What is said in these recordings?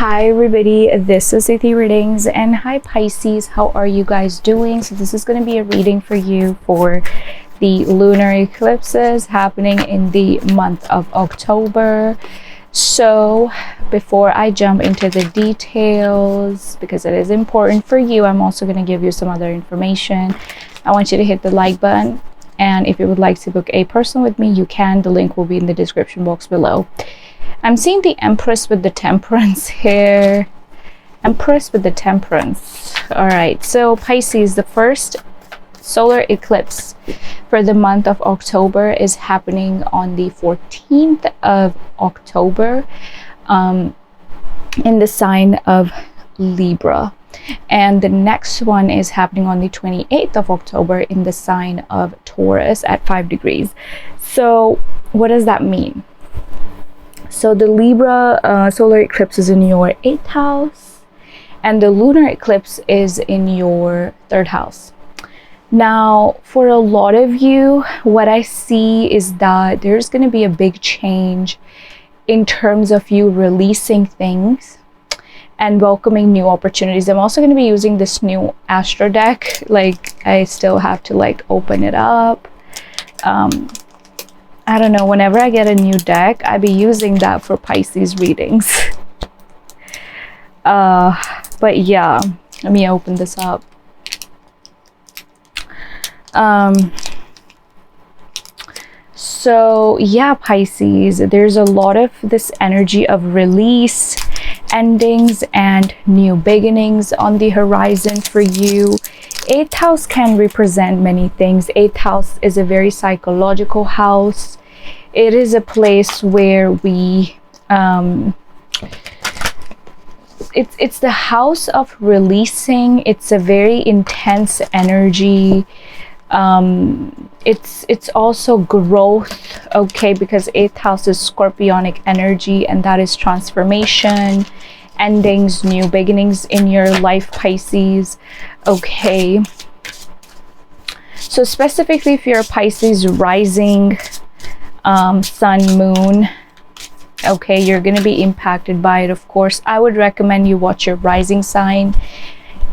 Hi everybody, this is Iti Readings, and hi Pisces, how are you guys doing? So this is going to be a reading for you for the lunar eclipses happening in the month of October. So before I jump into the details, because it is important for you, I'm also going to give you some other information. I want you to hit the like button, and if you would like to book a personal with me, you can. The link will be in the description box below. I'm seeing the Empress with the Temperance here. Empress with the Temperance. All right, so Pisces, the first solar eclipse for the month of October is happening on the 14th of October in the sign of Libra. And the next one is happening on the 28th of October in the sign of Taurus at 5 degrees. So what does that mean? So the Libra solar eclipse is in your 8th house, and the lunar eclipse is in your 3rd house. Now, for a lot of you, what I see is that there's going to be a big change in terms of you releasing things and welcoming new opportunities. I'm also going to be using this new Astro deck. Like, I still have to open it up. I don't know, whenever I get a new deck, I be using that for Pisces readings. But yeah, let me open this up. So yeah, Pisces, there's a lot of this energy of release, endings, and new beginnings on the horizon for you. 8th house can represent many things. 8th house is a very psychological house. It is a place where we it's the house of releasing. It's a very intense energy. It's also growth, okay, because 8th house is scorpionic energy, and that is transformation, endings, new beginnings in your life, Pisces. Okay, so specifically if you're a Pisces rising, sun, moon, okay, you're going to be impacted by it. Of course, I would recommend you watch your rising sign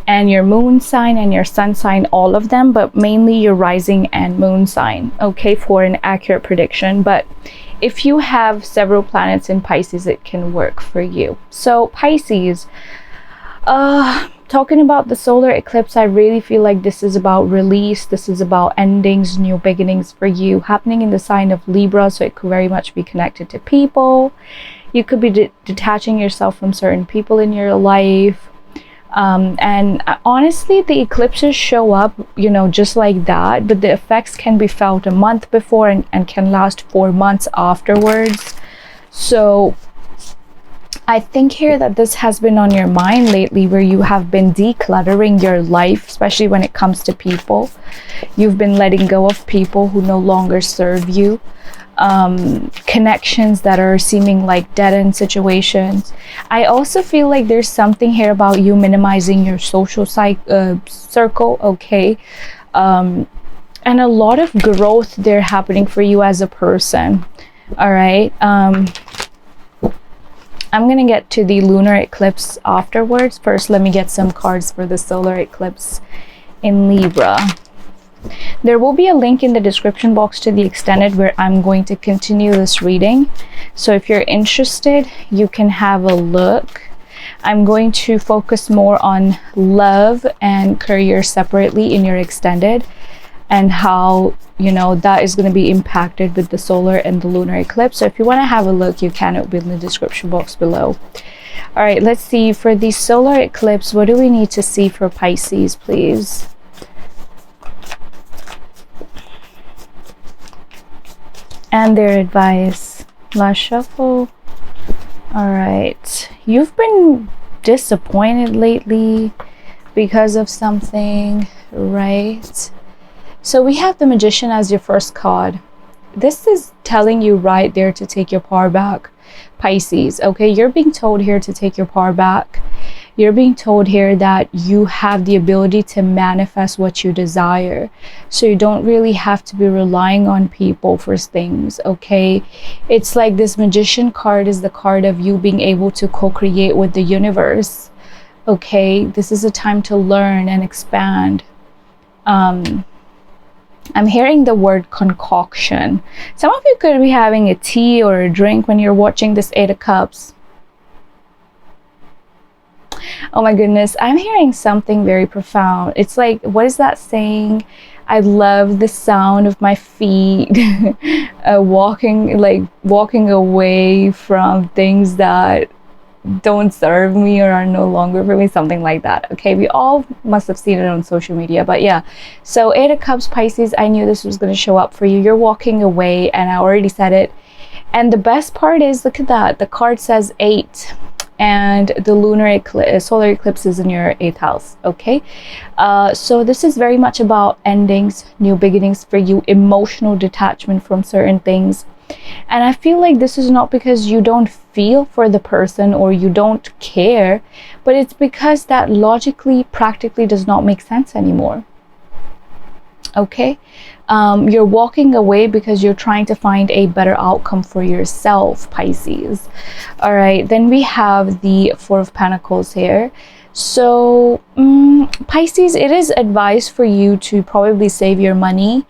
and your moon sign and your sun sign, all of them, but mainly your rising and moon sign, okay, for an accurate prediction. But if you have several planets in Pisces, it can work for you. So Pisces, talking about the solar eclipse, I really feel like this is about release. This is about endings, new beginnings for you, happening in the sign of Libra. So it could very much be connected to people. You could be detaching yourself from certain people in your life. And honestly, the eclipses show up, just like that, but the effects can be felt a month before and can last 4 months afterwards. So I think here that this has been on your mind lately, where you have been decluttering your life, especially when it comes to people. You've been letting go of people who no longer serve you. Connections that are seeming like dead-end situations. I also feel like there's something here about you minimizing your social circle, okay? And a lot of growth there happening for you as a person, all right? I'm gonna get to the lunar eclipse afterwards. First, let me get some cards for the solar eclipse in Libra. There will be a link in the description box to the extended where I'm going to continue this reading. So if you're interested, you can have a look. I'm going to focus more on love and career separately in your extended, and how that is going to be impacted with the solar and the lunar eclipse. So if you want to have a look, you can. It will be in the description box below. All right, let's see. For the solar eclipse, what do we need to see for Pisces, please? And their advice. Last shuffle. All right, you've been disappointed lately because of something, right? So we have the Magician as your first card. This is telling you right there to take your power back, Pisces. Okay, you're being told here to take your power back. you're being told here that you have the ability to manifest what you desire. So you don't really have to be relying on people for things, okay? It's like this Magician card is the card of you being able to co-create with the universe, okay? This is a time to learn and expand. I'm hearing the word concoction. Some of you could be having a tea or a drink when you're watching this Eight of Cups. Oh my goodness, I'm hearing something very profound. It's like, what is that saying? I love the sound of my feet walking away from things that don't serve me or are no longer for me, something like that. Okay, we all must have seen it on social media, but yeah. So Eight of Cups, Pisces, I knew this was going to show up for you. You're walking away, and I already said it. And the best part is, look at that, the card says 8, and the lunar eclipse, solar eclipse is in your 8th house, okay? So this is very much about endings, new beginnings for you, emotional detachment from certain things. And I feel like this is not because you don't feel for the person or you don't care, but it's because that logically, practically does not make sense anymore. Okay? You're walking away because you're trying to find a better outcome for yourself, Pisces. All right, then we have the Four of Pentacles here. So Pisces, it is advised for you to probably save your money.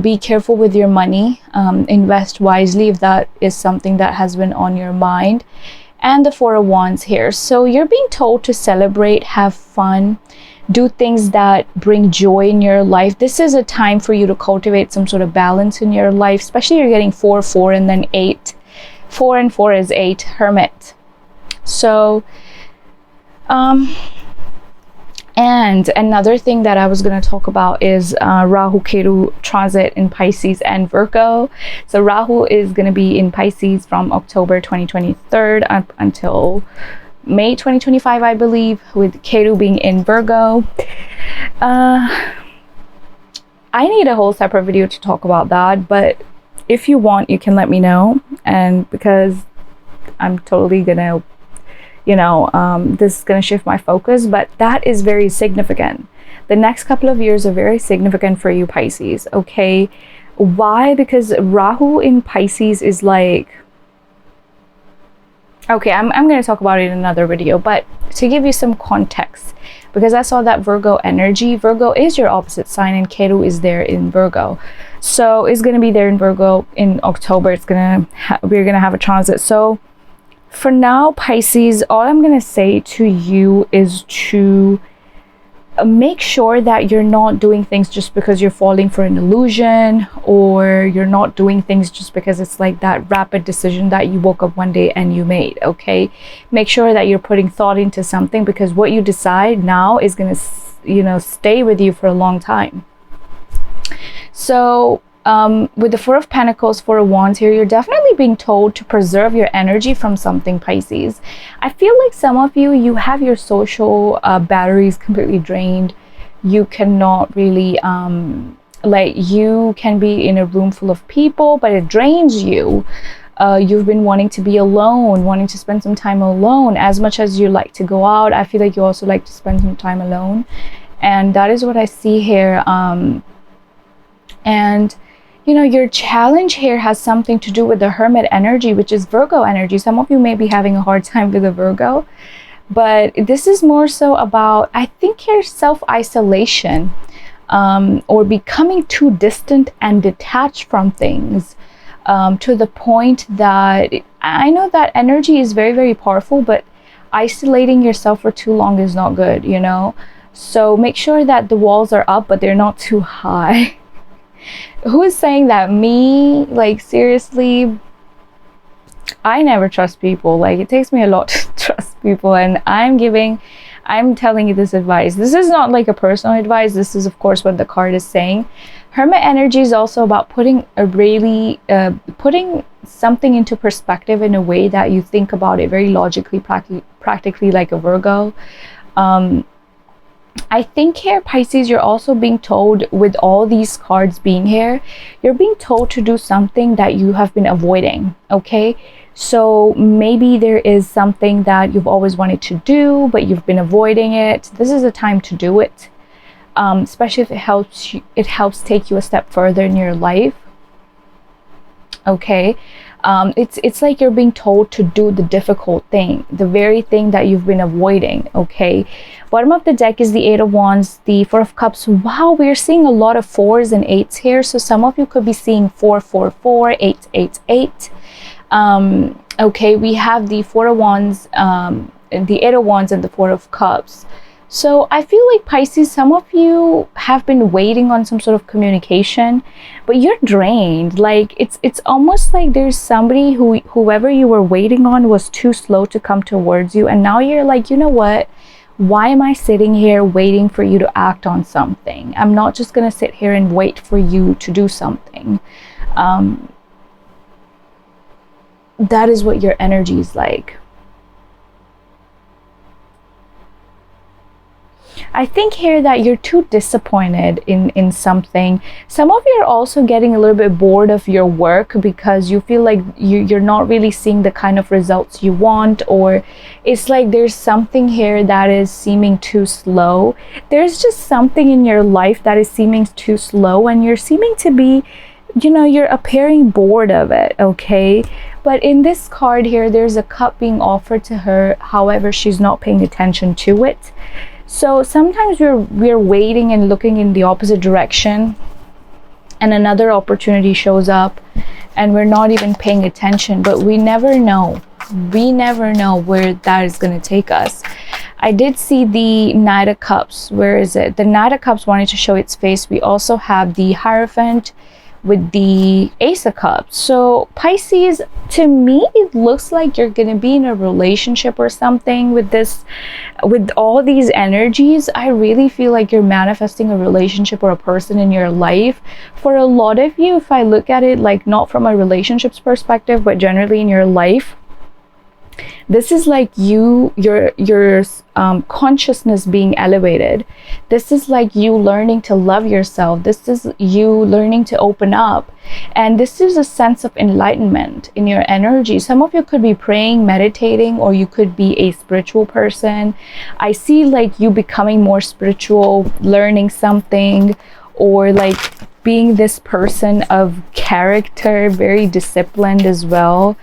Be careful with your money, invest wisely if that is something that has been on your mind. And the Four of Wands here. So you're being told to celebrate, have fun, do things that bring joy in your life. This is a time for you to cultivate some sort of balance in your life, especially you're getting 4, 4, and then 8. 4 and 4 is 8, Hermit. So, and another thing that I was going to talk about is Rahu Ketu transit in Pisces and Virgo. So Rahu is going to be in Pisces from October 2023 up until May 2025, I believe, with Ketu being in Virgo. I need a whole separate video to talk about that, but if you want, you can let me know. And because I'm totally gonna, this is gonna shift my focus, but that is very significant. The next couple of years are very significant for you, Pisces, okay? Why? Because Rahu in Pisces is like, okay, I'm going to talk about it in another video, but to give you some context, because I saw that Virgo energy, Virgo is your opposite sign, and Ketu is there in Virgo. So it's going to be there in Virgo in October. It's going to we're going to have a transit. So for now, Pisces, all I'm going to say to you is to make sure that you're not doing things just because you're falling for an illusion, or you're not doing things just because it's like that rapid decision that you woke up one day and you made, okay? Make sure that you're putting thought into something, because what you decide now is going to, stay with you for a long time. So with the Four of Pentacles, Four of Wands here, you're definitely being told to preserve your energy from something, Pisces. I feel like some of you have your social batteries completely drained. You cannot really, you can be in a room full of people, but it drains you. You've been wanting to be alone, wanting to spend some time alone. As much as you like to go out, I feel like you also like to spend some time alone. And that is what I see here. And your challenge here has something to do with the Hermit energy, which is Virgo energy. Some of you may be having a hard time with a Virgo, but this is more so about, I think, here self-isolation, or becoming too distant and detached from things, to the point that I know that energy is very, very powerful, but isolating yourself for too long is not good, So make sure that the walls are up, but they're not too high. Who is saying that? Me? Like, seriously, I never trust people. Like, it takes me a lot to trust people, and I'm telling you this advice. This is not like a personal advice. This is, of course, what the card is saying. Hermit energy is also about putting something into perspective in a way that you think about it very logically, practically, like a Virgo. I think here, Pisces, you're also being told, with all these cards being here, you're being told to do something that you have been avoiding, okay? So maybe there is something that you've always wanted to do, but you've been avoiding it. This is a time to do it, especially if it helps take you a step further in your life. Okay, it's like you're being told to do the difficult thing, the very thing that you've been avoiding. Okay, bottom of the deck is the Eight of Wands, the Four of Cups. Wow, we're seeing a lot of 4s and 8s here, so some of you could be seeing 444, 888. Okay, we have the Four of Wands, the Eight of Wands, and the Four of Cups. So I feel like, Pisces, some of you have been waiting on some sort of communication, but you're drained. Like it's almost like there's somebody whoever you were waiting on was too slow to come towards you, and now you're like, you know what? Why am I sitting here waiting for you to act on something? I'm not just gonna sit here and wait for you to do something. That is what your energy is like. I think here that you're too disappointed in something. Some of you are also getting a little bit bored of your work because you feel like you're not really seeing the kind of results you want, or it's like there's something here that is seeming too slow. There's just something in your life that is seeming too slow, and you're seeming to be, you know, you're appearing bored of it. Okay, but in this card here, there's a cup being offered to her. However, she's not paying attention to it. So sometimes we're waiting and looking in the opposite direction, and another opportunity shows up and we're not even paying attention, but we never know. We never know where that is going to take us. I did see the Knight of Cups. Where is it? The Knight of Cups wanted to show its face. We also have the Hierophant with the Ace of Cups. So Pisces, to me, it looks like you're gonna be in a relationship or something with this, with all these energies. I really feel like you're manifesting a relationship or a person in your life. For a lot of you, if I look at it like not from a relationships perspective, but generally in your life, this is like your consciousness being elevated. This is like you learning to love yourself. This is you learning to open up, and this is a sense of enlightenment in your energy. Some of you could be praying, meditating, or you could be a spiritual person. I see like you becoming more spiritual, learning something, or like being this person of character, very disciplined as well.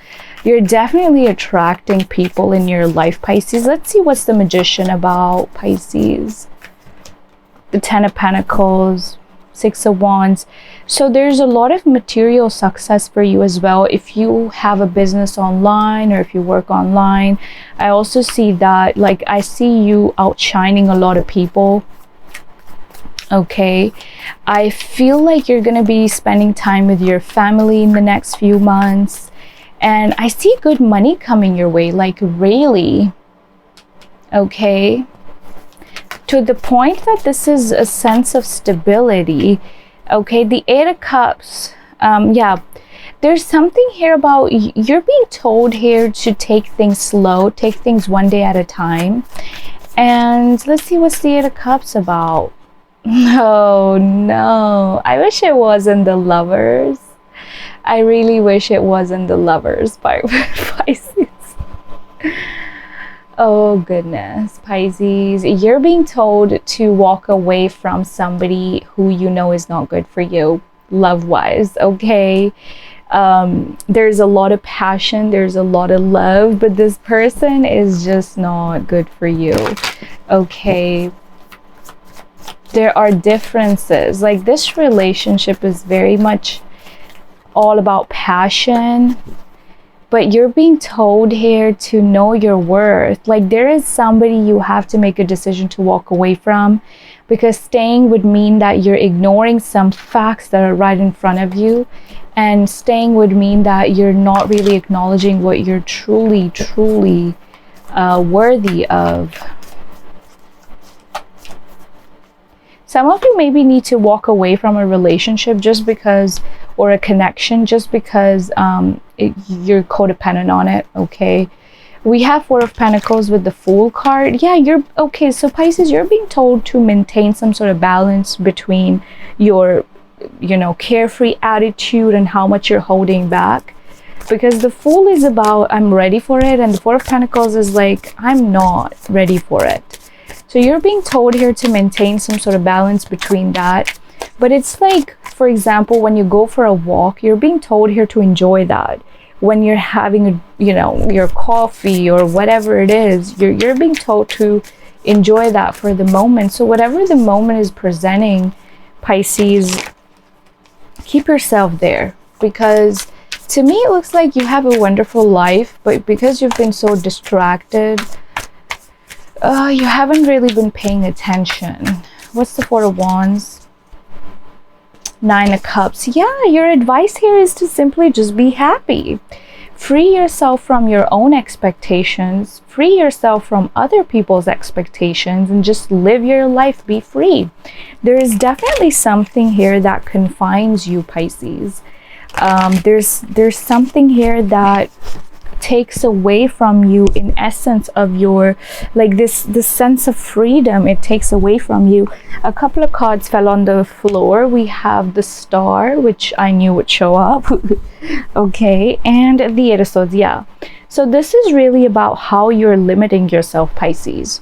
You're definitely attracting people in your life, Pisces. Let's see what's the Magician about, Pisces. The Ten of Pentacles, Six of Wands. So there's a lot of material success for you as well. If you have a business online or if you work online, I also see that, like, I see you outshining a lot of people. Okay, I feel like you're gonna be spending time with your family in the next few months. And I see good money coming your way, like really, okay? To the point that this is a sense of stability, okay? The Eight of Cups, yeah, there's something here about you're being told here to take things slow, take things one day at a time. And let's see what's the Eight of Cups about. Oh no, I wish it wasn't the Lovers. I really wish it wasn't the Lovers by Pisces. Oh goodness, Pisces, you're being told to walk away from somebody who you know is not good for you, love-wise, okay? There's a lot of passion, there's a lot of love, but this person is just not good for you, okay? There are differences. Like, this relationship is very much all about passion, but you're being told here to know your worth. Like, there is somebody you have to make a decision to walk away from, because staying would mean that you're ignoring some facts that are right in front of you, and staying would mean that you're not really acknowledging what you're truly worthy of. Some of you maybe need to walk away from a relationship just because, or a connection, just because you're codependent on it, okay? We have Four of Pentacles with the Fool card. Yeah, you're, okay, so Pisces, you're being told to maintain some sort of balance between your, you know, carefree attitude and how much you're holding back. Because the Fool is about I'm ready for it, and the Four of Pentacles is like I'm not ready for it. So you're being told here to maintain some sort of balance between that. But it's like, for example, when you go for a walk, you're being told here to enjoy that. When you're having, you know, your coffee or whatever it is, you're being told to enjoy that for the moment. So whatever the moment is presenting, Pisces, keep yourself there. Because to me, it looks like you have a wonderful life, but because you've been so distracted, you haven't really been paying attention. What's the Four of Wands? Nine of Cups. Yeah, your advice here is to simply just be happy. Free yourself from your own expectations. Free yourself from other people's expectations and just live your life. Be free. There is definitely something here that confines you, Pisces. There's something here that takes away from you, in essence, of your, like, this sense of freedom. It takes away from you. A couple of cards fell on the floor. We have the Star, which I knew would show up. Okay, and the Eight of Swords. Yeah, so this is really about how you're limiting yourself, Pisces.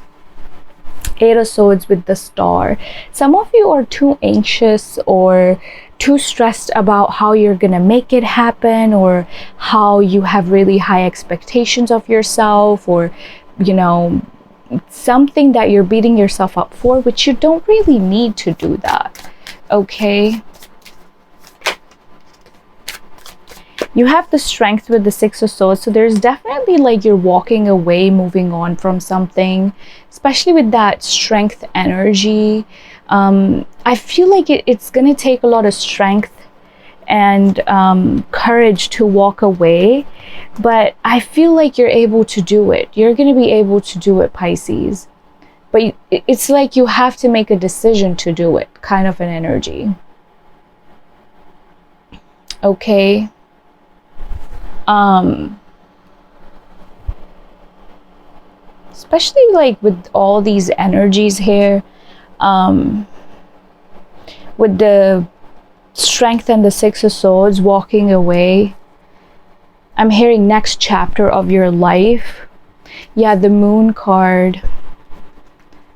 Eight of Swords with the Star. Some of you are too anxious or too stressed about how you're gonna make it happen, or how you have really high expectations of yourself, or, you know, something that you're beating yourself up for, which you don't really need to do that. Okay, you have the Strength with the Six of Swords. So there's definitely like you're walking away, moving on from something, especially with that Strength energy. I feel like it's going to take a lot of strength and courage to walk away, but I feel like you're able to do it. You're going to be able to do it, Pisces. But it's like you have to make a decision to do it, kind of an energy. Okay. Especially like with all these energies here, with the Strength and the Six of Swords, walking away. I'm hearing next chapter of your life. Yeah, the Moon card.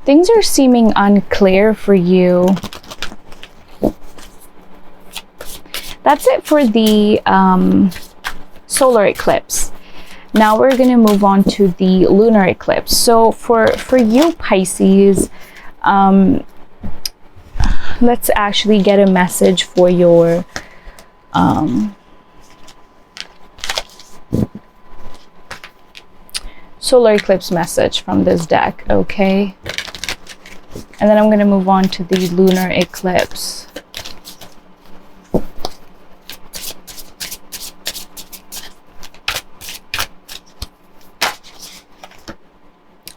Things are seeming unclear for you. That's it for the solar eclipse. Now we're going to move on to the lunar eclipse. So for you, Pisces, let's actually get a message for your solar eclipse message from this deck, okay? And then I'm going to move on to the lunar eclipse.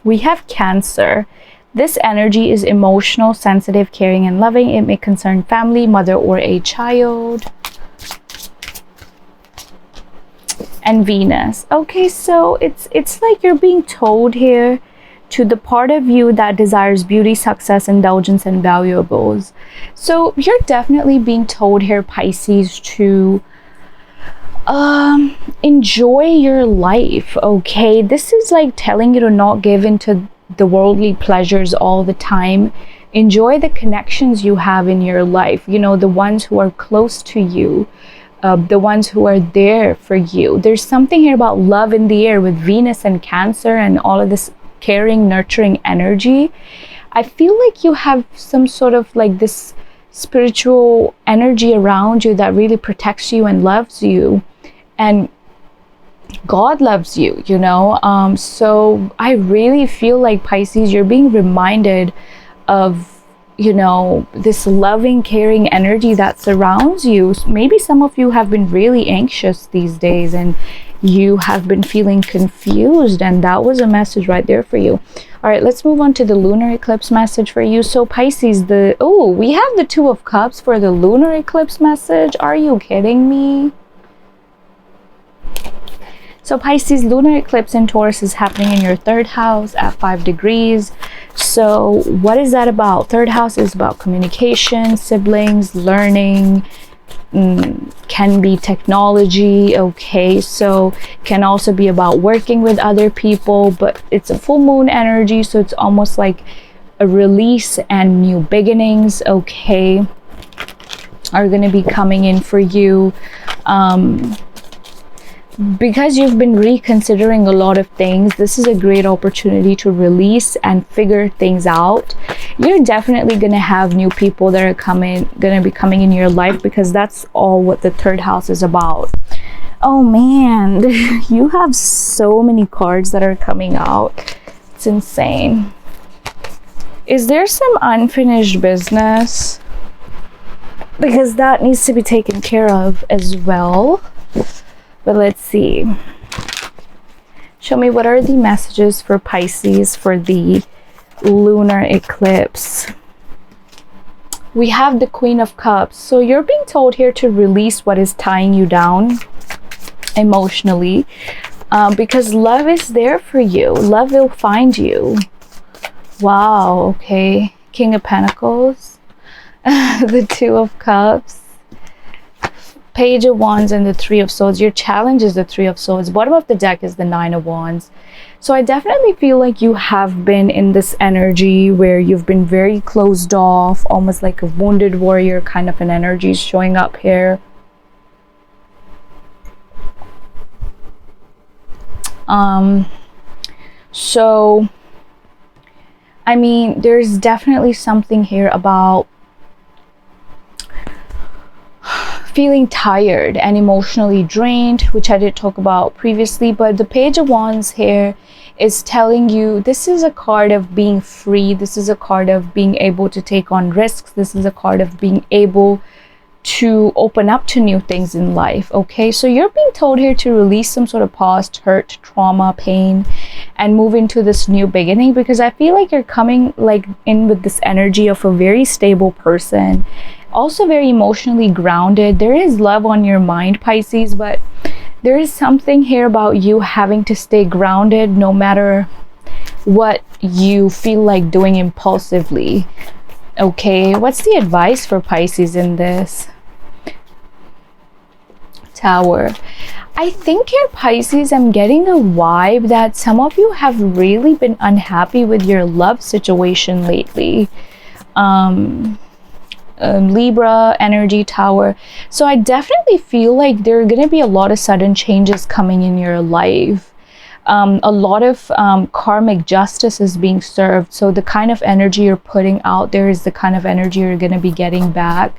We have Cancer. This energy is emotional, sensitive, caring, and loving. It may concern family, mother, or a child. And Venus. Okay, so it's like you're being told here to the part of you that desires beauty, success, indulgence, and valuables. So you're definitely being told here, Pisces, to enjoy your life. Okay, this is like telling you to not give into the worldly pleasures all the time. Enjoy the connections you have in your life, you know, the ones who are close to you, the ones who are there for you. There's something here about love in the air with Venus and Cancer and all of this caring, nurturing energy. I feel like you have some sort of like this spiritual energy around you that really protects you and loves you, and God loves you, you know. So I really feel like, Pisces, you're being reminded of, you know, this loving, caring energy that surrounds you. Maybe some of you have been really anxious these days and you have been feeling confused, and that was a message right there for you. All right, let's move on to the lunar eclipse message for you. So Pisces, we have the Two of Cups for the lunar eclipse message. Are you kidding me? So Pisces, lunar eclipse in Taurus is happening in your third house at 5 degrees. So what is that about? Third house is about communication, siblings, learning, can be technology, okay? So can also be about working with other people, but it's a full moon energy, so it's almost like a release and new beginnings, okay, are going to be coming in for you. Because you've been reconsidering a lot of things, this is a great opportunity to release and figure things out. You're definitely going to have new people that are going to be coming in your life, because that's all what the third house is about. Oh man, you have so many cards that are coming out. It's insane. Is there some unfinished business? Because that needs to be taken care of as well. But let's see. Show me, what are the messages for Pisces for the lunar eclipse? We have the Queen of Cups. So you're being told here to release what is tying you down emotionally, because love is there for you. Love will find you. Wow, okay. King of Pentacles. The Two of Cups. Page of Wands and the Three of Swords. Your challenge is the Three of Swords. Bottom of the deck is the Nine of Wands. So I definitely feel like you have been in this energy where you've been very closed off, almost like a wounded warrior kind of an energy showing up here. So I mean, there's definitely something here about feeling tired and emotionally drained, which I did talk about previously. But the Page of Wands here is telling you this is a card of being free. This is a card of being able to take on risks. This is a card of being able to open up to new things in life, okay? So you're being told here to release some sort of past hurt, trauma, pain, and move into this new beginning, because I feel like you're coming like in with this energy of a very stable person, also very emotionally grounded. There is love on your mind, Pisces, but there is something here about you having to stay grounded no matter what you feel like doing impulsively, okay? What's the advice for Pisces in this? Tower. I think here, Pisces, I'm getting a vibe that some of you have really been unhappy with your love situation lately. Libra energy, Tower. So I definitely feel like there are going to be a lot of sudden changes coming in your life. A lot of karmic justice is being served. So the kind of energy you're putting out there is the kind of energy you're going to be getting back.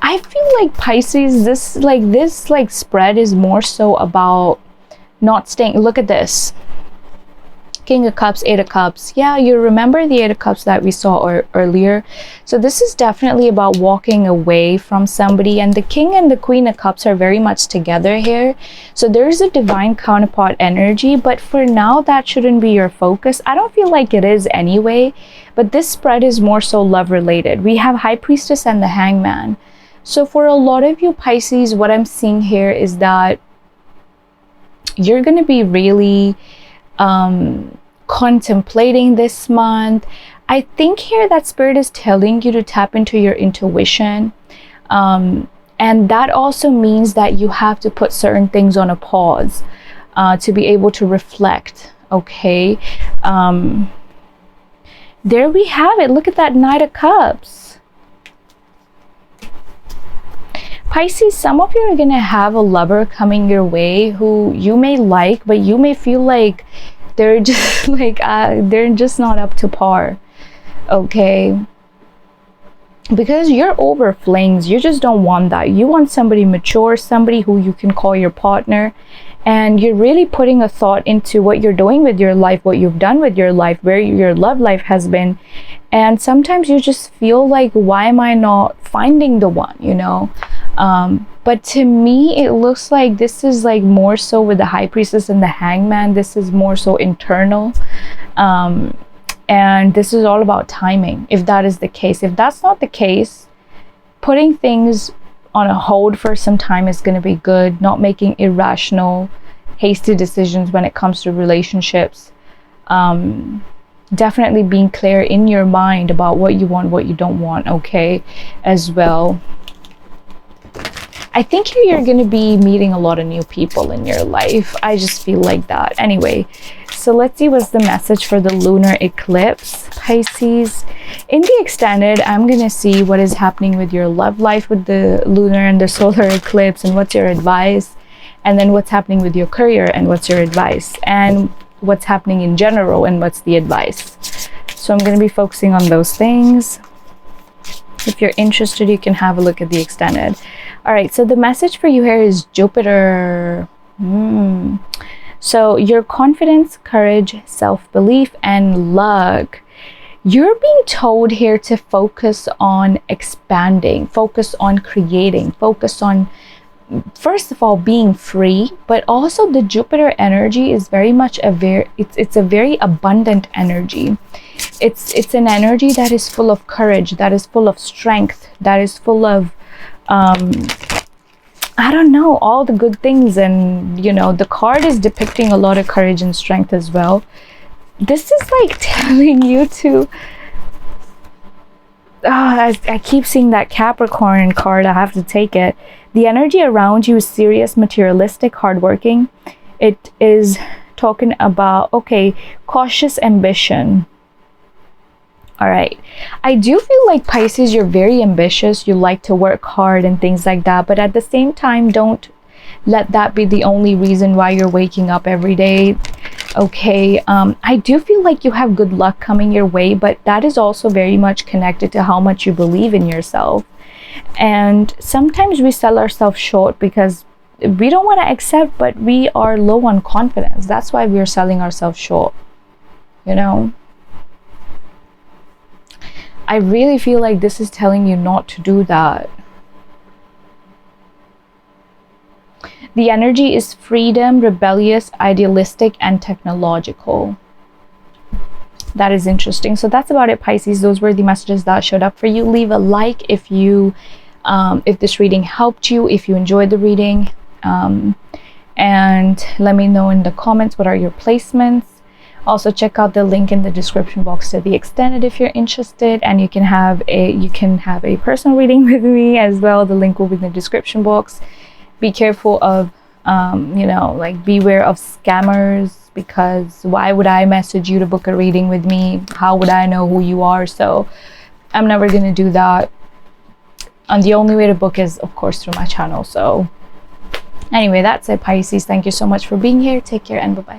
I feel like Pisces, this spread is more so about not staying. Look at this. King of Cups, Eight of Cups. Yeah, you remember the Eight of Cups that we saw earlier. So this is definitely about walking away from somebody, and the King and the Queen of Cups are very much together here. So there's a divine counterpart energy, but for now that shouldn't be your focus. I don't feel like it is anyway, but this spread is more so love related. We have High Priestess and the Hangman. So for a lot of you, Pisces, what I'm seeing here is that you're going to be really contemplating this month. I think here that Spirit is telling you to tap into your intuition. And that also means that you have to put certain things on a pause to be able to reflect, okay? There we have it. Look at that Knight of Cups. Pisces, some of you are going to have a lover coming your way who you may like, but you may feel like they're just they're just not up to par, okay? Because you're over flings. You just don't want that. You want somebody mature, somebody who you can call your partner, and you're really putting a thought into what you're doing with your life, what you've done with your life, where your love life has been. And sometimes you just feel like, why am I not finding the one, you know? But to me, it looks like this is like more so with the High Priestess and the Hangman. This is more so internal. And this is all about timing, if that is the case. If that's not the case, putting things on a hold for some time is going to be good. Not making irrational, hasty decisions when it comes to relationships. Definitely being clear in your mind about what you want, what you don't want, okay, as well. I think you're going to be meeting a lot of new people in your life. I just feel like that. Anyway, so let's see what's the message for the lunar eclipse, Pisces. In the extended, I'm going to see what is happening with your love life with the lunar and the solar eclipse, and what's your advice, and then what's happening with your career and what's your advice, and what's happening in general and what's the advice. So I'm going to be focusing on those things. If you're interested, you can have a look at the extended. All right, so the message for you here is Jupiter. So your confidence, courage, self-belief, and luck. You're being told here to focus on expanding, focus on creating, focus on, first of all, being free, but also the Jupiter energy is very much it's a very abundant energy. It's an energy that is full of courage, that is full of strength, that is full of I don't know, all the good things. And you know, the card is depicting a lot of courage and strength as well. This is like telling you to I keep seeing that Capricorn card. I have to take it. The energy around you is serious, materialistic, hardworking. It is talking about, okay, cautious ambition. All right. I do feel like Pisces, you're very ambitious. You like to work hard and things like that. But at the same time, don't let that be the only reason why you're waking up every day. Okay. I do feel like you have good luck coming your way, but that is also very much connected to how much you believe in yourself. And sometimes we sell ourselves short because we don't want to accept, but we are low on confidence. That's why we're selling ourselves short, you know. I really feel like this is telling you not to do that. The energy is freedom, rebellious, idealistic, and technological. That is interesting. So that's about it, Pisces. Those were the messages that showed up for you. Leave a like if you if this reading helped you, if you enjoyed the reading, and let me know in the comments what are your placements. Also check out the link in the description box to the extended if you're interested, and you can have a personal reading with me as well. The link will be in the description box. Be careful of you know, like, beware of scammers, because why would I message you to book a reading with me? How would I know who you are? So I'm never gonna do that, and the only way to book is of course through my channel. So anyway, that's it, Pisces. Thank you so much for being here. Take care and bye-bye.